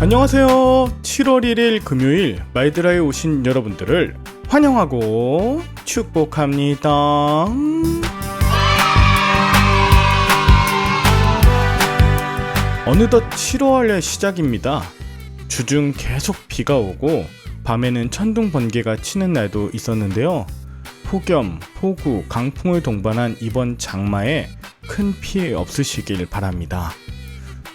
안녕하세요. 7월 1일 금요일 마이드라에 오신 여러분들을 환영하고 축복합니다. 어느덧 7월의 시작입니다. 주중 계속 비가 오고 밤에는 천둥 번개가 치는 날도 있었는데요. 폭염, 폭우, 강풍을 동반한 이번 장마에 큰 피해 없으시길 바랍니다.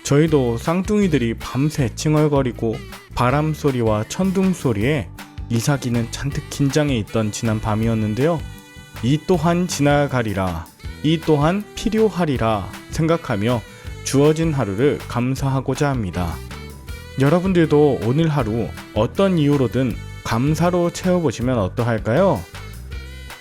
저희도 쌍둥이들이 밤새 칭얼거리고 바람 소리와 천둥 소리에 이삭이는 잔뜩 긴장해 있던 지난 밤이었는데요. 이 또한 지나가리라, 이 또한 필요하리라 생각하며 주어진 하루를 감사하고자 합니다. 여러분들도 오늘 하루 어떤 이유로든 감사로 채워보시면 어떠할까요?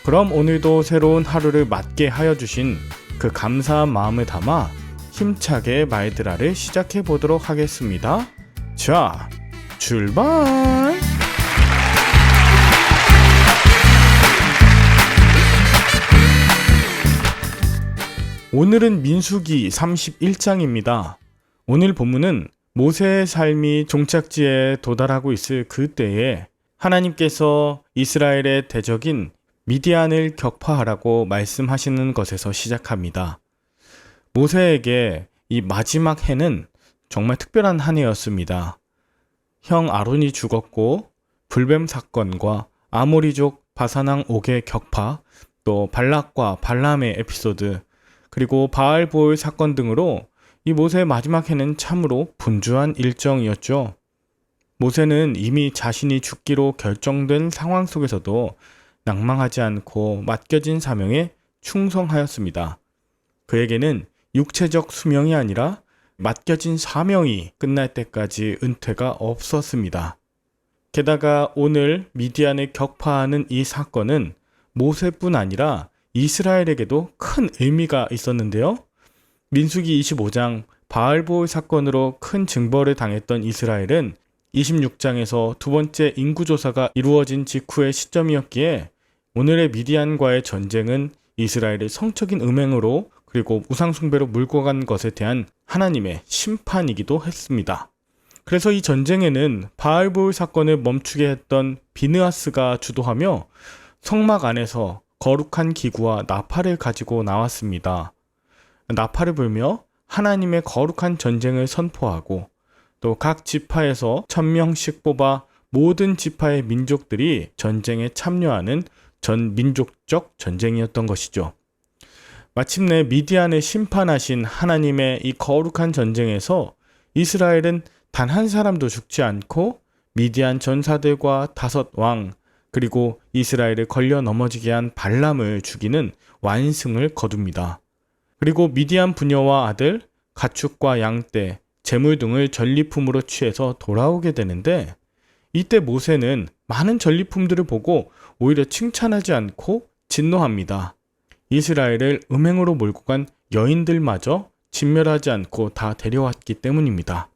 그럼 오늘도 새로운 하루를 맞게 하여 주신 그 감사한 마음을 담아 힘차게 마이드라를 시작해 보도록 하겠습니다. 자, 출발! 오늘은 민수기 31장입니다. 오늘 본문은 모세의 삶이 종착지에 도달하고 있을 그때에 하나님께서 이스라엘의 대적인 미디안을 격파하라고 말씀하시는 것에서 시작합니다. 모세에게 이 마지막 해는 정말 특별한 한 해였습니다. 형 아론이 죽었고 불뱀 사건과 아모리족 바산왕 옥의 격파, 또 발락과 발람의 에피소드, 그리고 바알보을 사건 등으로 이 모세의 마지막 해는 참으로 분주한 일정이었죠. 모세는 이미 자신이 죽기로 결정된 상황 속에서도 낭망하지 않고 맡겨진 사명에 충성하였습니다. 그에게는 육체적 수명이 아니라 맡겨진 사명이 끝날 때까지 은퇴가 없었습니다. 게다가 오늘 미디안을 격파하는 이 사건은 모세뿐 아니라 이스라엘에게도 큰 의미가 있었는데요. 민수기 25장 바알보을 사건으로 큰 징벌을 당했던 이스라엘은 26장에서 두 번째 인구조사가 이루어진 직후의 시점이었기에 오늘의 미디안과의 전쟁은 이스라엘의 성적인 음행으로 그리고 우상숭배로 몰고 간 것에 대한 하나님의 심판이기도 했습니다. 그래서 이 전쟁에는 바알보을 사건을 멈추게 했던 비느하스가 주도하며 성막 안에서 거룩한 기구와 나팔을 가지고 나왔습니다. 나팔을 불며 하나님의 거룩한 전쟁을 선포하고 또 각 지파에서 1000명씩 뽑아 모든 지파의 민족들이 전쟁에 참여하는 전 민족적 전쟁이었던 것이죠. 마침내 미디안을 심판하신 하나님의 이 거룩한 전쟁에서 이스라엘은 단 한 사람도 죽지 않고 미디안 전사들과 5왕 그리고 이스라엘을 걸려 넘어지게 한 발람을 죽이는 완승을 거둡니다. 그리고 미디안 부녀와 아들, 가축과 양떼, 재물 등을 전리품으로 취해서 돌아오게 되는데 이때 모세는 많은 전리품들을 보고 오히려 칭찬하지 않고 진노합니다. 이스라엘을 음행으로 몰고 간 여인들마저 진멸하지 않고 다 데려왔기 때문입니다.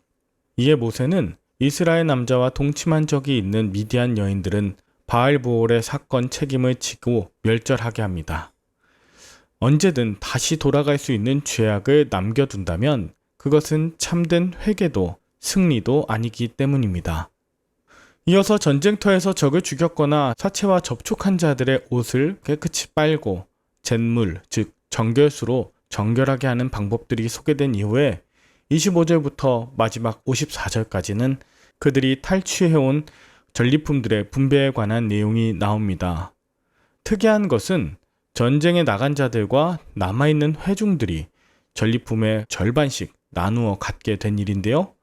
이에 모세는 이스라엘 남자와 동침한 적이 있는 미디안 여인들은 바알보올의 사건 책임을 지고 멸절하게 합니다. 언제든 다시 돌아갈 수 있는 죄악을 남겨둔다면 그것은 참된 회개도 승리도 아니기 때문입니다. 이어서 전쟁터에서 적을 죽였거나 사체와 접촉한 자들의 옷을 깨끗이 빨고 잿물, 즉 정결수로 정결하게 하는 방법들이 소개된 이후에 25절부터 마지막 54절까지는 그들이 탈취해온 전리품들의 분배에 관한 내용이 나옵니다. 특이한 것은 전쟁에 나간 자들과 남아있는 회중들이 전리품의 절반씩 나누어 갖게 된 일인데요.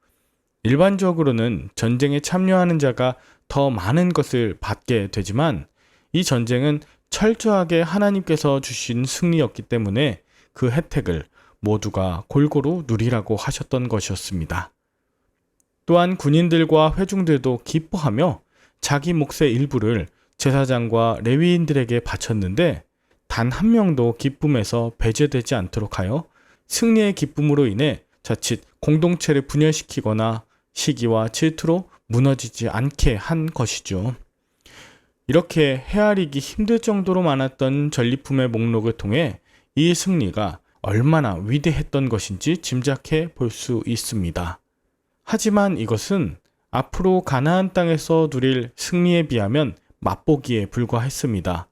일반적으로는 전쟁에 참여하는 자가 더 많은 것을 받게 되지만 이 전쟁은 철저하게 하나님께서 주신 승리였기 때문에 그 혜택을 모두가 골고루 누리라고 하셨던 것이었습니다. 또한 군인들과 회중들도 기뻐하며 자기 몫의 일부를 제사장과 레위인들에게 바쳤는데 단 한 명도 기쁨에서 배제되지 않도록 하여 승리의 기쁨으로 인해 자칫 공동체를 분열시키거나 시기와 질투로 무너지지 않게 한 것이죠. 이렇게 헤아리기 힘들 정도로 많았던 전리품의 목록을 통해 이 승리가 얼마나 위대했던 것인지 짐작해 볼 수 있습니다. 하지만 이것은 앞으로 가나안 땅에서 누릴 승리에 비하면 맛보기에 불과했습니다.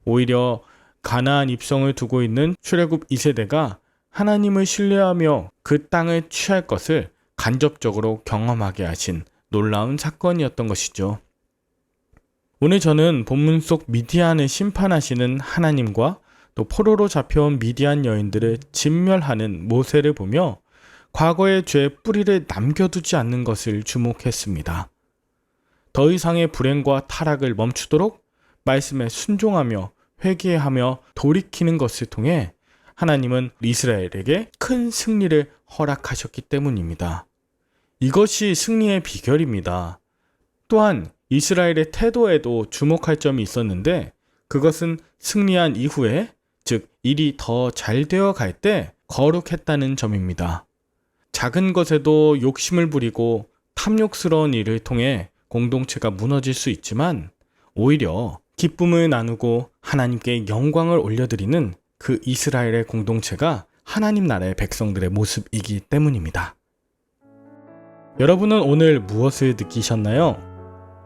오히려 가나안 입성을 두고 있는 출애굽 2세대가 하나님을 신뢰하며 그 땅을 취할 것을 간접적으로 경험하게 하신 놀라운 사건이었던 것이죠. 오늘 저는 본문 속 미디안을 심판하시는 하나님과 또 포로로 잡혀온 미디안 여인들을 진멸하는 모세를 보며 과거의 죄의 뿌리를 남겨두지 않는 것을 주목했습니다. 더 이상의 불행과 타락을 멈추도록 말씀에 순종하며 회개하며 돌이키는 것을 통해 하나님은 이스라엘에게 큰 승리를 허락하셨기 때문입니다. 이것이 승리의 비결입니다. 또한 이스라엘의 태도에도 주목할 점이 있었는데 그것은 승리한 이후에, 즉 일이 더 잘 되어 갈 때 거룩했다는 점입니다. 작은 것에도 욕심을 부리고 탐욕스러운 일을 통해 공동체가 무너질 수 있지만 오히려 기쁨을 나누고 하나님께 영광을 올려드리는 그 이스라엘의 공동체가 하나님 나라의 백성들의 모습이기 때문입니다. 여러분은 오늘 무엇을 느끼셨나요?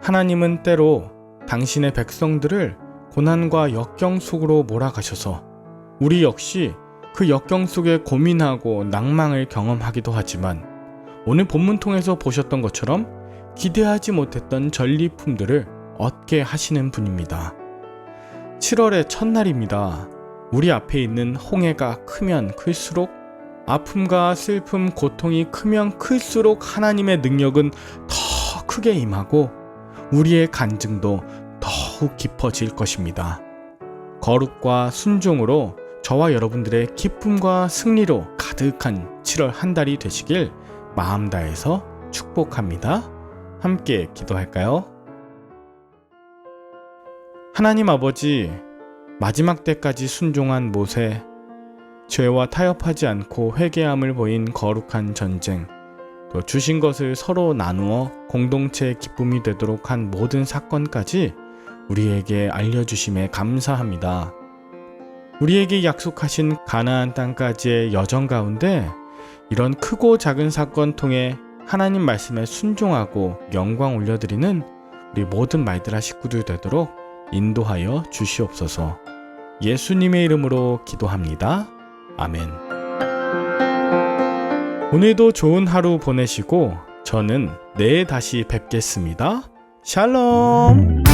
하나님은 때로 당신의 백성들을 고난과 역경 속으로 몰아가셔서 우리 역시 그 역경 속에 고민하고 낭망을 경험하기도 하지만 오늘 본문 통해서 보셨던 것처럼 기대하지 못했던 전리품들을 얻게 하시는 분입니다. 7월의 첫날입니다. 우리 앞에 있는 홍해가 크면 클수록, 아픔과 슬픔, 고통이 크면 클수록 하나님의 능력은 더 크게 임하고 우리의 간증도 더욱 깊어질 것입니다. 거룩과 순종으로 저와 여러분들의 기쁨과 승리로 가득한 7월 한 달이 되시길 마음 다해서 축복합니다. 함께 기도할까요? 하나님 아버지, 마지막 때까지 순종한 모세, 죄와 타협하지 않고 회개함을 보인 거룩한 전쟁, 또 주신 것을 서로 나누어 공동체의 기쁨이 되도록 한 모든 사건까지 우리에게 알려주심에 감사합니다. 우리에게 약속하신 가나안 땅까지의 여정 가운데 이런 크고 작은 사건 통해 하나님 말씀에 순종하고 영광 올려드리는 우리 모든 말들아 식구들 되도록 인도하여 주시옵소서. 예수님의 이름으로 기도합니다. 아멘. 오늘도 좋은 하루 보내시고 저는 내일 다시 뵙겠습니다. 샬롬.